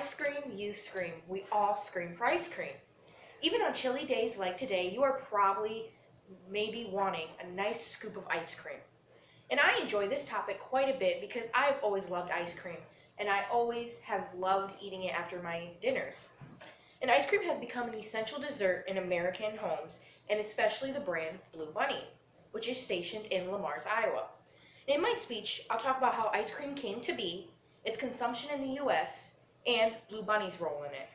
scream, you scream. We all scream for ice cream. Even on chilly days like today, you are probably maybe wanting a nice scoop of ice cream. And I enjoy this topic quite a bit because I've always loved ice cream, and I always have loved eating it after my dinners. And ice cream has become an essential dessert in American homes, and especially the brand Blue Bunny, which is stationed in Lamar's, Iowa. In my speech, I'll talk about how ice cream came to be, its consumption in the U.S., and Blue Bunny's role in it.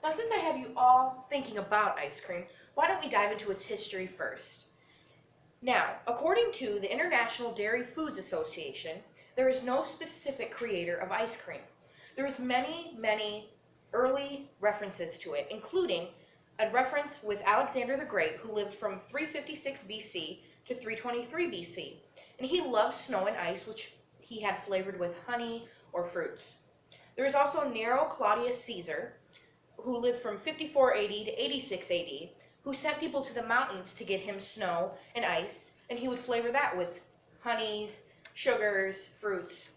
Now, since I have you all thinking about ice cream, why don't we dive into its history first? Now, according to the International Dairy Foods Association, there is no specific creator of ice cream. There is many early references to it, including a reference with Alexander the Great, who lived from 356 BC to 323 BC. And he loved snow and ice, which he had flavored with honey or fruits. There is also Nero Claudius Caesar, who lived from 54 AD to 86 AD, who sent people to the mountains to get him snow and ice, and he would flavor that with honeys, sugars, fruits.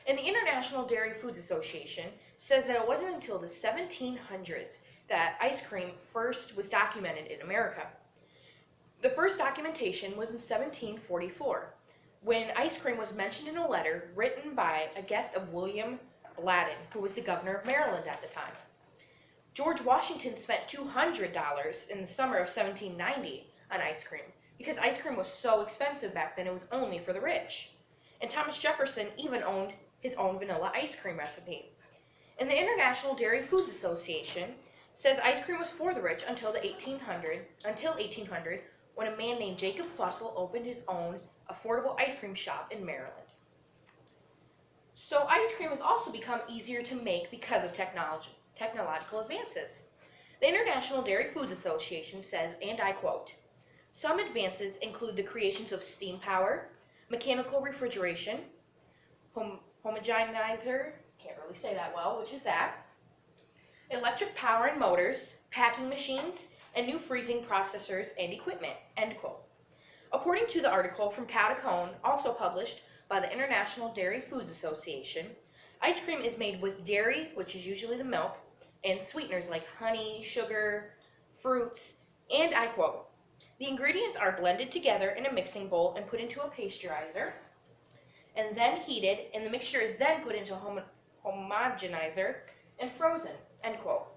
And the International Dairy Foods Association says that it wasn't until the 1700s that ice cream first was documented in America. The first documentation was in 1744, when ice cream was mentioned in a letter written by a guest of William Bladden, who was the governor of Maryland at the time. George Washington spent $200 in the summer of 1790 on ice cream, because ice cream was so expensive back then it was only for the rich. And Thomas Jefferson even owned his own vanilla ice cream recipe. And the International Dairy Foods Association says ice cream was for the rich until 1800, when a man named Jacob Fussell opened his own affordable ice cream shop in Maryland. So ice cream has also become easier to make because of technological advances. The International Dairy Foods Association says, and I quote, "Some advances include the creations of steam power, mechanical refrigeration, homogenizer, can't really say that well, which is that, electric power and motors, packing machines, and new freezing processors and equipment," end quote. According to the article from Cow to Cone, also published by the International Dairy Foods Association, ice cream is made with dairy, which is usually the milk, and sweeteners like honey, sugar, fruits, and I quote, "The ingredients are blended together in a mixing bowl and put into a pasteurizer, and then heated, and the mixture is then put into a homogenizer and frozen," end quote.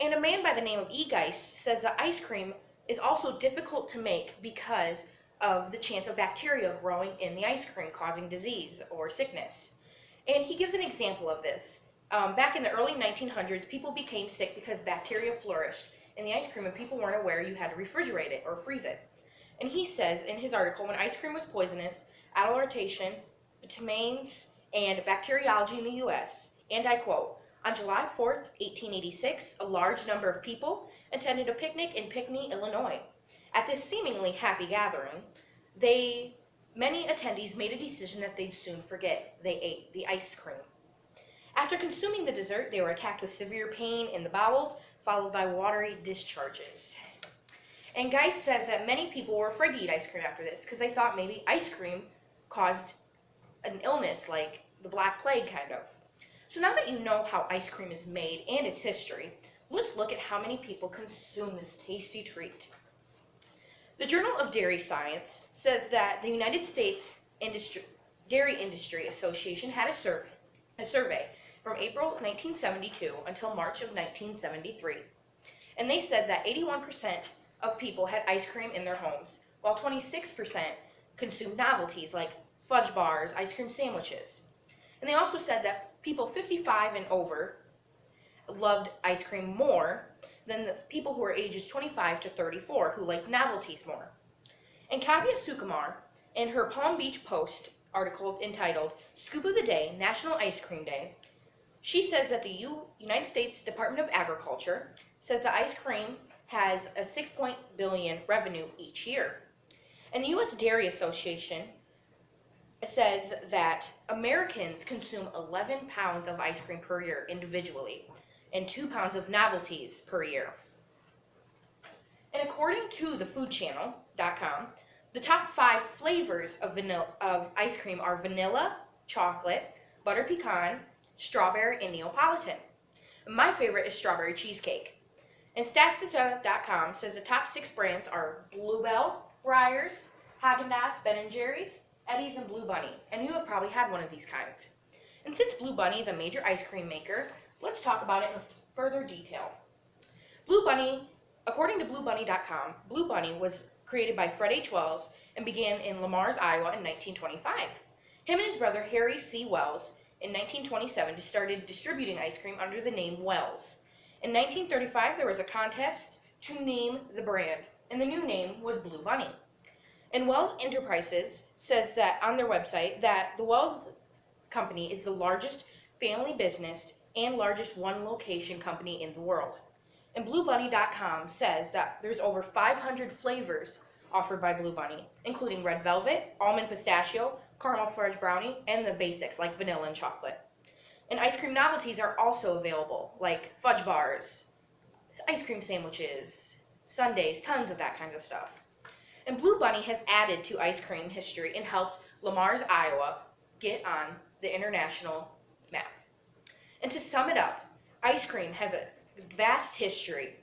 And a man by the name of E. Geist says that ice cream is also difficult to make because of the chance of bacteria growing in the ice cream causing disease or sickness. And he gives an example of this. Back in the early 1900s, people became sick because bacteria flourished in the ice cream and people weren't aware you had to refrigerate it or freeze it. And he says in his article, when ice cream was poisonous, adulteration, vitamins, and bacteriology in the U.S., and I quote, "On July 4th, 1886, a large number of people attended a picnic in Pinckney, Illinois. At this seemingly happy gathering, many attendees made a decision that they'd soon forget. They ate the ice cream. After consuming the dessert, they were attacked with severe pain in the bowels, followed by watery discharges." And Geist says that many people were afraid to eat ice cream after this because they thought maybe ice cream caused an illness like the Black Plague kind of. So now that you know how ice cream is made and its history, let's look at how many people consume this tasty treat. The Journal of Dairy Science says that the United States Dairy Industry Association had a survey from April 1972 until March of 1973. And they said that 81% of people had ice cream in their homes, while 26% consumed novelties like fudge bars, ice cream sandwiches. And they also said that people 55 and over loved ice cream more than the people who are ages 25 to 34 who like novelties more. And Kavya Sukumar, in her Palm Beach Post article entitled "Scoop of the Day, National Ice Cream Day," she says that the United States Department of Agriculture says that ice cream has a $6 billion revenue each year. And the U.S. Dairy Association says that Americans consume 11 pounds of ice cream per year individually, and 2 pounds of novelties per year. And according to thefoodchannel.com, the top 5 flavors of ice cream are vanilla, chocolate, butter pecan, strawberry, and Neapolitan. My favorite is strawberry cheesecake. And Statista.com says the top 6 brands are Bluebell, Breyers, Haagen-Dazs, Ben & Jerry's, Eddie's, and Blue Bunny. And you have probably had one of these kinds. And since Blue Bunny is a major ice cream maker, let's talk about it in further detail. Blue Bunny, according to BlueBunny.com, Blue Bunny was created by Fred H. Wells and began in Lamars, Iowa in 1925. Him and his brother Harry C. Wells in 1927 started distributing ice cream under the name Wells. In 1935, there was a contest to name the brand, and the new name was Blue Bunny. And Wells Enterprises says that on their website that the Wells Company is the largest family business and largest one-location company in the world. And BlueBunny.com says that there's over 500 flavors offered by Blue Bunny, including red velvet, almond pistachio, caramel fudge brownie, and the basics like vanilla and chocolate. And ice cream novelties are also available, like fudge bars, ice cream sandwiches, sundaes, tons of that kind of stuff. And Blue Bunny has added to ice cream history and helped Lamars, Iowa get on the international map. And to sum it up, ice cream has a vast history,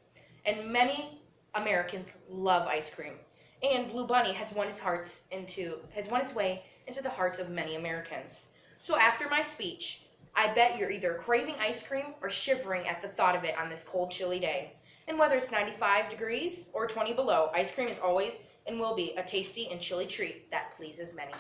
and many Americans love ice cream. And Blue Bunny has won its way into the hearts of many Americans. So after my speech, I bet you're either craving ice cream or shivering at the thought of it on this cold, chilly day. And whether it's 95 degrees or 20 below, ice cream is always and will be a tasty and chilly treat that pleases many.